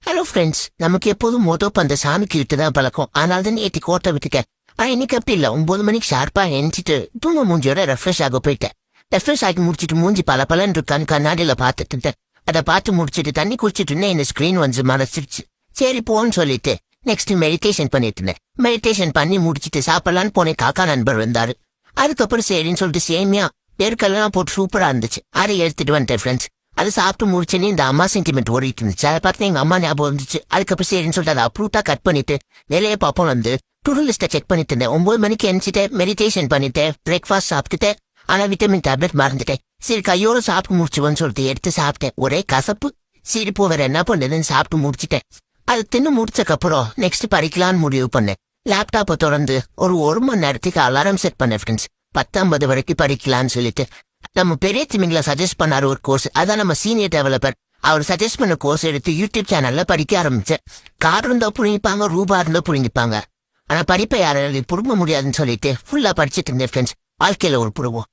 Hello friends, நமக்கு எப்போதும் மொதல் அந்த சாமிக்கு விட்டுதான் பழக்கம். ஆனால் தான் நேற்று கோட்டை விட்டுட்டேன். இன்னைக்கு அப்படி இல்லை. 9 மணிக்கு ஷார்ப்பா எணிச்சிட்டு தூங்க மூஞ்சியோட ரெஃப்ரெஷ் ஆக போயிட்டேன். ரெஃப்ரெஷ் ஆகி முடிச்சிட்டு மூஞ்சி பல இருக்கான்னு கண்ணாடியில பார்த்துட்டு இருந்தேன். அதை பார்த்து முடிச்சிட்டு தண்ணி குடிச்சிட்டு இருந்தேன். இந்த ஸ்கிரீன் வந்து மறைச்சிருச்சு. சரி போன்னு சொல்லிட்டு நெக்ஸ்ட் மெடிடேஷன் பண்ணிட்டு இருந்தேன். மெடிடேஷன் பண்ணி முடிச்சிட்டு சாப்பிடலான்னு போனேன். காக்கா நண்பர் வந்தாரு. அதுக்கப்புறம் சரின்னு சொல்லிட்டு சேமியா பேருக்கெல்லாம் போட்டு சூப்பரா இருந்துச்சு. அதை எடுத்துட்டு வந்துட்டேன் ஃப்ரெண்ட்ஸ். அது சாப்பிட்டு முடிச்சுன்னு இந்த அம்மா சென்டிமெண்ட் ஓடிட்டு இருந்துச்சு. அதை பார்த்து எங்க அம்மா ஞாபகம் இருந்துச்சு. அதுக்கப்புறம் சரின்னு சொல்லிட்டு அதை அப்ரூட்டா கட் பண்ணிட்டு வேலையை பார்ப்போம் வந்து டு லிஸ்ட்டை செக் பண்ணிட்டு இருந்தேன். 9 மணிக்கு எணிச்சிட்டு மெடிடேஷன் பண்ணிட்டேன். பிரேக்ஃபாஸ்ட் சாப்பிட்டுட்டேன். ஆனா விட்டமின் டேப்லெட் மறந்துட்டேன். சரி கையோட சாப்பிட்டு முடிச்சுவோன்னு சொல்லிட்டு எடுத்து சாப்பிட்டேன். ஒரே கசப்பு. சரி போ வேற என்ன பண்ணுதுன்னு சாப்பிட்டு முடிச்சுட்டேன். அது தின்னு முடிச்சக்கப்புறம் நெக்ஸ்ட் படிக்கலான்னு முடிவு பண்ணேன். லேப்டாப்பை தொடர்ந்து ஒரு மணி நேரத்துக்கு அலாரம் செட் பண்ணேன் ஃப்ரெண்ட்ஸ். 10:50 வரைக்கும் படிக்கலான்னு சொல்லிட்டு நம்ம பெரிய திமிங்களை சஜஸ்ட் பண்ணாரு ஒரு கோர்ஸ். அதான் நம்ம சீனியர் டெவலப்பர். அவர் சஜஸ்ட் பண்ண கோர்ஸ் எடுத்து யூடியூப் சேனல்ல படிக்க ஆரம்பிச்சேன். கார் இருந்தா புரிஞ்சிப்பாங்க, ரூபா இருந்தா புரிஞ்சிப்பாங்க. ஆனா படிப்பை யாராலும் புடுங்க முடியாதுன்னு சொல்லிட்டு ஃபுல்லா படிச்சுட்டு இருந்தேன் ஃப்ரெண்ட்ஸ். வாழ்க்கையில ஒரு புருவம்.